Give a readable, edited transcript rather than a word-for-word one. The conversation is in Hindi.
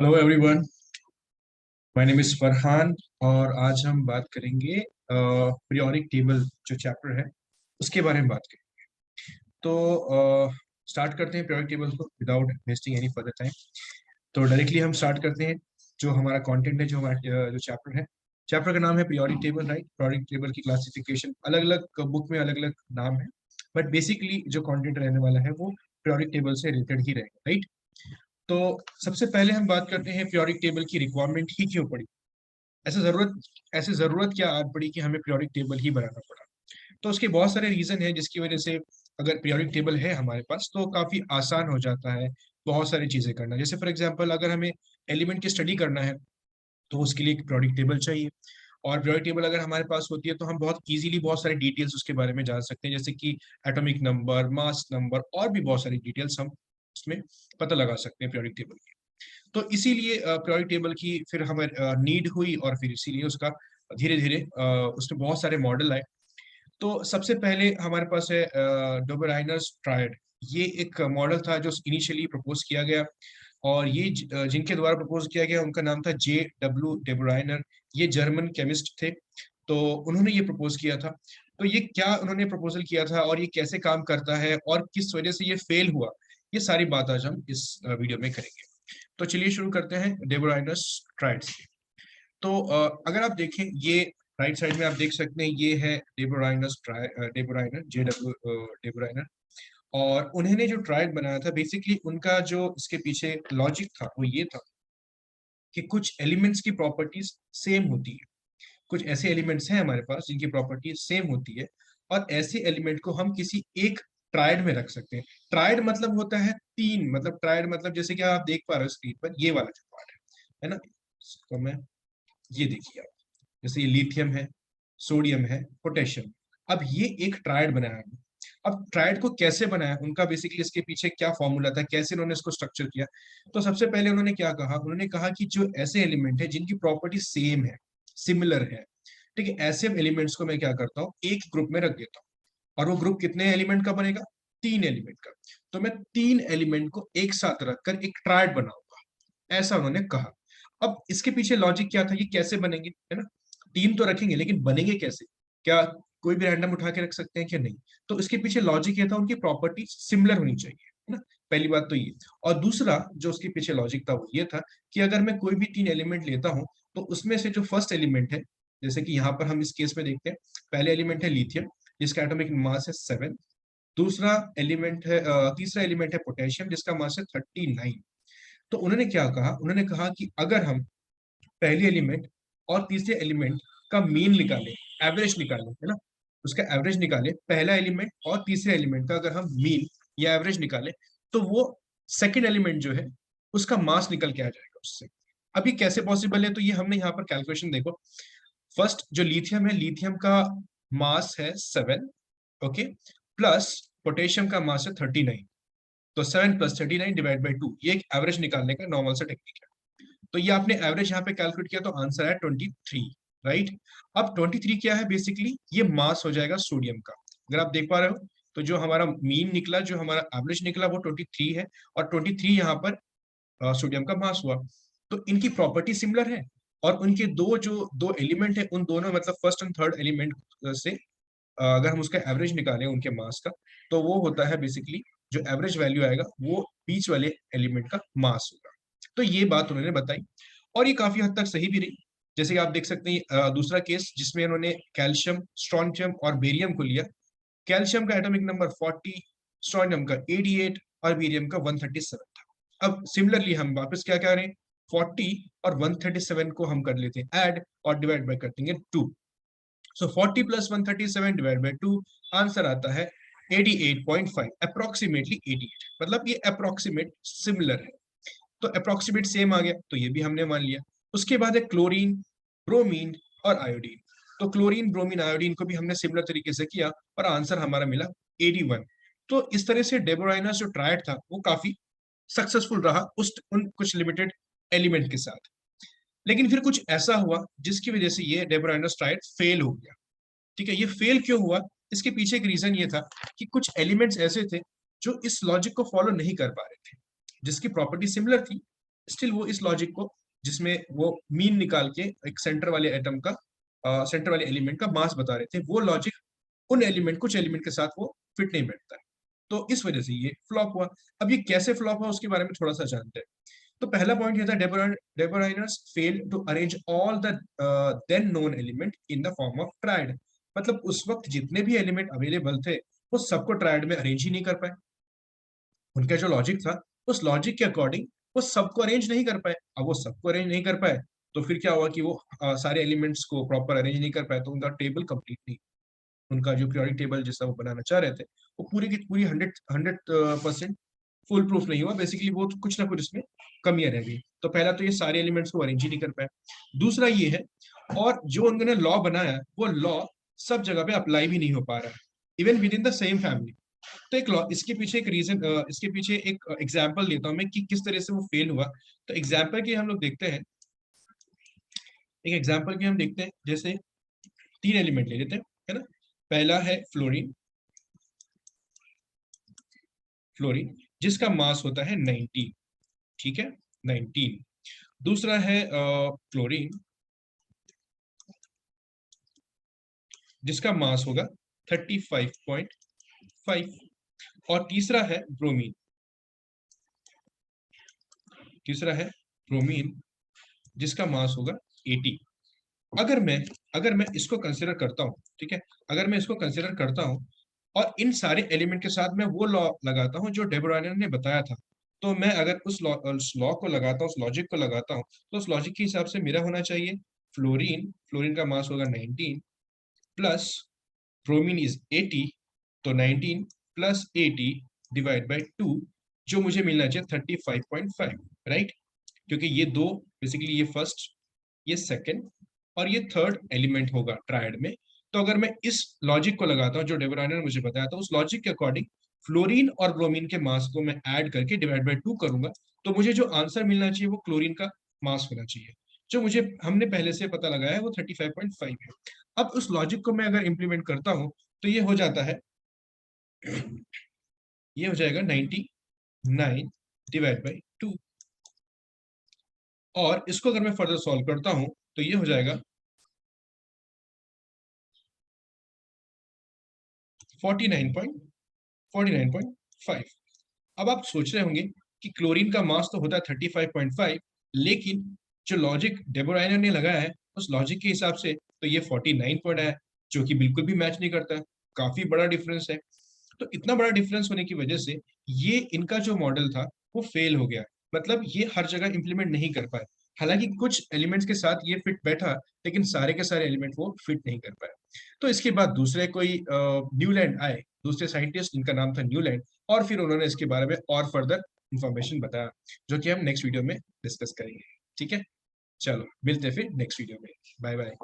Hello everyone, my name is Farhan. और आज हम बात करेंगे पीरियोडिक टेबल जो चैप्टर है उसके बारे में बात करेंगे। तो स्टार्ट करते हैं पीरियोडिक टेबल को without wasting any further time. तो डायरेक्टली हम स्टार्ट करते हैं। जो हमारा कंटेंट है, जो हमारा जो चैप्टर है, चैप्टर का नाम है periodic table, right. Periodic table की क्लासिफिकेशन अलग अलग बुक में अलग अलग नाम है, बट बेसिकली जो कंटेंट रहने वाला है वो पीरियोडिक टेबल से रिलेटेड ही रहेगा, राइट। तो सबसे पहले हम बात करते हैं पीरियोडिक टेबल की रिक्वायरमेंट ही क्यों पड़ी। ऐसे जरूरत क्या आज पड़ी कि हमें पीरियोडिक टेबल ही बनाना पड़ा। तो उसके बहुत सारे रीजन है जिसकी वजह से अगर पीरियोडिक टेबल है हमारे पास तो काफी आसान हो जाता है बहुत सारी चीजें करना। जैसे फॉर एग्जांपल अगर हमें एलिमेंट की स्टडी करना है तो उसके लिए एक पीरियोडिक टेबल चाहिए। और पीरियोडिक टेबल अगर हमारे पास होती है तो हम बहुत इजीली बहुत सारी डिटेल्स उसके बारे में जान सकते हैं, जैसे कि एटॉमिक नंबर, मास नंबर और भी बहुत सारी डिटेल्स हम उसमें पता लगा सकते हैं पीरियोडिक टेबल की। तो इसीलिए पीरियोडिक टेबल की फिर हमें नीड हुई और फिर इसीलिए उसका धीरे धीरे उसमें बहुत सारे मॉडल आए। तो सबसे पहले हमारे पास है डोबेराइनर्स ट्रायड। ये एक मॉडल था जो इनिशियली प्रपोज किया गया, और ये जिनके द्वारा प्रपोज किया गया उनका नाम था J. W. डोबेराइनर। ये जर्मन केमिस्ट थे। तो उन्होंने ये प्रपोज किया था। तो ये क्या उन्होंने प्रपोजल किया था और ये कैसे काम करता है और किस वजह से ये फेल हुआ, ये सारी बात आज हम इस वीडियो में करेंगे। तो चलिए शुरू करते हैं डेबोराइनस ट्रायड से। तो अगर आप देखें, ये राइट साइड में आप देख सकते हैं, ये है डेबोराइनर JW डेबोराइनर। और उन्होंने जो ट्रायड बनाया था, बेसिकली उनका जो इसके पीछे लॉजिक था वो ये था कि कुछ एलिमेंट्स की प्रॉपर्टीज सेम होती है। कुछ ऐसे एलिमेंट्स हैं हमारे पास जिनकी प्रॉपर्टी सेम होती है, और ऐसे एलिमेंट को हम किसी एक ट्रायड में रख सकते हैं। ट्रायड मतलब होता है तीन, मतलब ट्रायड मतलब जैसे कि आप देख पा रहे हो स्क्रीन पर ये वाला जो पार्ट है ना। इसको मैं, ये देखिए आप, जैसे ये लिथियम है, सोडियम है, पोटेशियम। अब ये एक ट्रायड बनाया है। अब ट्रायड को कैसे बनाया, उनका बेसिकली इसके पीछे क्या फॉर्मूला था, कैसे उन्होंने इसको स्ट्रक्चर किया। तो सबसे पहले उन्होंने क्या कहा, उन्होंने कहा कि जो ऐसे एलिमेंट है जिनकी प्रॉपर्टी सेम है, सिमिलर है, ठीक है, ऐसे एलिमेंट्स को मैं क्या करता हूँ, एक ग्रुप में रख देता हूँ। और वो ग्रुप कितने एलिमेंट का बनेगा, तीन एलिमेंट का। तो मैं तीन एलिमेंट को एक साथ रखकर एक ट्रायड बनाऊंगा, ऐसा उन्होंने कहा। अब इसके पीछे लॉजिक क्या था, ये कैसे बनेंगे, है ना। तीन तो रखेंगे लेकिन बनेंगे कैसे, क्या कोई भी रैंडम उठा के रख सकते हैं क्या, नहीं। तो इसके पीछे लॉजिक ये था, उनकी प्रॉपर्टी सिमिलर होनी चाहिए, है ना। पहली बात तो ये। और दूसरा जो उसके पीछे लॉजिक था वो ये था कि अगर मैं कोई भी तीन एलिमेंट लेता हूं तो उसमें से जो फर्स्ट एलिमेंट है, जैसे कि यहाँ पर हम इस केस में देखते हैं, पहले एलिमेंट है लिथियम जिसका एटॉमिक मास है 7। दूसरा एलिमेंट है तीसरा एलिमेंट है पोटेशियम जिसका मास है 39। तो उन्होंने क्या कहा, उन्होंने कहा कि अगर हम पहले एलिमेंट और तीसरे एलिमेंट का मीन निकाले, एवरेज निकाले, है ना, उसका एवरेज निकाले, पहला एलिमेंट और तीसरे एलिमेंट का अगर हम मीन या एवरेज निकाले, तो वो सेकेंड एलिमेंट जो है उसका मास निकल के आ जाएगा उससे। अब ये कैसे पॉसिबल है, तो ये हमने यहाँ पर कैलकुलेशन देखो। फर्स्ट जो लिथियम है, लिथियम का मास है 7, ओके, प्लस पोटेशियम का मास है 39। तो 7 + 39 डिवाइड बाई 2, ये एक एवरेज निकालने का नॉर्मल सा टेक्निक है। तो ये आपने एवरेज यहाँ पे कैलकुलेट किया तो आंसर है 23, राइट। अब 23 क्या है, बेसिकली ये मास हो जाएगा सोडियम का। अगर आप देख पा रहे हो तो जो हमारा मीन निकला, जो हमारा एवरेज निकला वो 23 है, और 23 यहाँ पर सोडियम का मास हुआ। तो इनकी प्रॉपर्टी सिमिलर है, और उनके जो दो एलिमेंट है उन दोनों, मतलब फर्स्ट एंड थर्ड एलिमेंट से अगर हम उसका एवरेज निकालें उनके मास का, तो वो होता है बेसिकली, जो एवरेज वैल्यू आएगा वो बीच वाले एलिमेंट का मास होगा। तो ये बात उन्होंने बताई, और ये काफी हद तक सही भी रही। जैसे कि आप देख सकते हैं दूसरा केस जिसमें उन्होंने कैल्शियम, स्ट्रोंशियम और बेरियम को लिया। कैल्शियम का एटॉमिक नंबर 40, स्ट्रोंशियम का 88 और बेरियम का 137 था। अब सिमिलरली हम वापस क्या कह रहे हैं, 40 और 137 को हम कर लेते हैं ऐड, और डिवाइड बाय कर देंगे 2। सो 40 + 137 डिवाइड बाय 2, आंसर आता है 88.5, अप्रोक्सीमेटली 88। मतलब ये अप्रोक्सीमेट सिमिलर है, तो अप्रोक्सीमेट सेम आ गया, तो ये भी हमने मान लिया। उसके बाद है क्लोरीन, ब्रोमीन और आयोडीन। तो क्लोरीन, ब्रोमीन, आयोडीन को भी हमने सिमिलर तरीके से किया, और आंसर हमारा मिला 81। तो इस तरह से डेबोराइनस जो ट्रायड था वो काफी सक्सेसफुल रहा उस उन कुछ लिमिटेड एलिमेंट के साथ। लेकिन फिर कुछ ऐसा हुआ जिसकी वजह से ये डेबोराइनस ट्रायड फेल हो गया। ठीक है, ये फेल क्यों हुआ, इसके पीछे एक रीजन ये था कि कुछ एलिमेंट्स ऐसे थे जो इस लॉजिक को फॉलो नहीं कर पा रहे थे, जिसकी प्रॉपर्टी सिमिलर थी, स्टिल वो इस लॉजिक को, जिसमें वो मीन निकाल के एक सेंटर वाले एटम का, सेंटर वाले एलिमेंट का मास बता रहे थे, वो लॉजिक उन एलिमेंट, कुछ एलिमेंट के साथ वो फिट नहीं बैठता है। तो इस वजह से ये फ्लॉप हुआ। अब ये कैसे फ्लॉप हुआ उसके बारे में थोड़ा सा जानते हैं। तो पहला पॉइंट ये था, Dobereiner's fail to arrange all the then known element in the form of triad. मतलब उस वक्त जितने भी एलिमेंट अवेलेबल थे वो सबको ट्रायड में अरेंज ही नहीं कर पाए। उनका जो लॉजिक था, उस लॉजिक के अकॉर्डिंग वो सबको अरेंज नहीं कर पाए। अब वो सबको अरेंज नहीं कर पाए तो फिर क्या हुआ कि वो सारे एलिमेंट्स को प्रॉपर अरेंज नहीं कर पाए, तो उनका टेबल कंप्लीट नहीं, उनका जो पीरियोडिक टेबल जिसका वो बनाना चाह रहे थे वो पूरी की पूरी 100% फुल प्रूफ नहीं हुआ। बेसिकली वो कुछ ना कुछ इसमें कमियां रह गई। तो पहला तो ये सारे एलिमेंट्स को अरेंज ही नहीं कर पाए। दूसरा ये है, और जो उन्होंने लॉ बनाया वो लॉ सब जगह पे अप्लाई भी नहीं हो पा रहा है, even with in the same family. तो एक लॉ, इसके पीछे एक रीजन, इसके पीछे एक एग्जाम्पल लेता हूँ मैं कि किस तरह से वो फेल हुआ। तो एग्जाम्पल की हम लोग देखते हैं, एक एग्जाम्पल की हम देखते हैं, जैसे 3 एलिमेंट ले लेते हैं, है ना। पहला है फ्लोरीन, फ्लोरीन जिसका मास होता है 19, ठीक है, 19। दूसरा है क्लोरीन जिसका मास होगा 35.5। और तीसरा है ब्रोमीन, तीसरा है ब्रोमीन जिसका मास होगा 80। अगर मैं इसको कंसिडर करता हूँ, ठीक है, अगर मैं इसको कंसिडर करता हूँ और इन सारे एलिमेंट के साथ मैं वो लॉ लगाता हूँ जो डे ब्रुइनर ने बताया था, तो मैं अगर उस लॉ को लगाता हूँ, उस लॉजिक को लगाता हूँ, तो उस लॉजिक के हिसाब से मेरा होना चाहिए फ्लोरीन, फ्लोरीन का मास होगा 19 प्लस ब्रोमीन इज 80, तो 19 प्लस 80 डिवाइड बाई 2, जो मुझे मिलना चाहिए 35.5, राइट। क्योंकि ये दो, बेसिकली ये फर्स्ट, ये सेकंड और ये थर्ड एलिमेंट होगा ट्रायड में। तो अगर मैं इस लॉजिक को लगाता हूँ जो डे ब्रुइनर ने मुझे बताया था, उस लॉजिक के अकॉर्डिंग फ्लोरीन और ब्रोमीन के मास को मैं ऐड करके डिवाइड बाय 2 करूंगा, तो मुझे जो आंसर मिलना चाहिए वो क्लोरीन का मास होना चाहिए, जो मुझे हमने पहले से पता लगाया है वो 35.5 है। अब उस लॉजिक को मैं अगर इंप्लीमेंट करता हूँ तो ये हो जाता है, ये हो जाएगा 99 डिवाइड बाई 2। और इसको अगर मैं फर्दर सॉल्व करता हूं तो ये हो जाएगा 49.5। अब आप सोच रहे होंगे कि क्लोरीन का मास तो होता है 35.5, लेकिन जो लॉजिक डे ब्रुइनर ने लगाया है उस लॉजिक के हिसाब से तो ये 49 पॉइंट है, जो कि बिल्कुल भी मैच नहीं करता है। काफी बड़ा डिफरेंस है। तो इतना बड़ा डिफरेंस होने की वजह से ये इनका जो मॉडल था वो फेल हो गया। मतलब ये हर जगह इंप्लीमेंट नहीं कर पाए। हालांकि कुछ एलिमेंट्स के साथ ये फिट बैठा, लेकिन सारे के सारे एलिमेंट वो फिट नहीं कर पाए। तो इसके बाद दूसरे कोई न्यूलैंड आए, दूसरे साइंटिस्ट जिनका नाम था न्यूलैंड, और फिर उन्होंने इसके बारे में और फर्दर इंफॉर्मेशन बताया, जो कि हम नेक्स्ट वीडियो में डिस्कस करेंगे। ठीक है, चलो मिलते हैं फिर नेक्स्ट वीडियो में। Bye bye.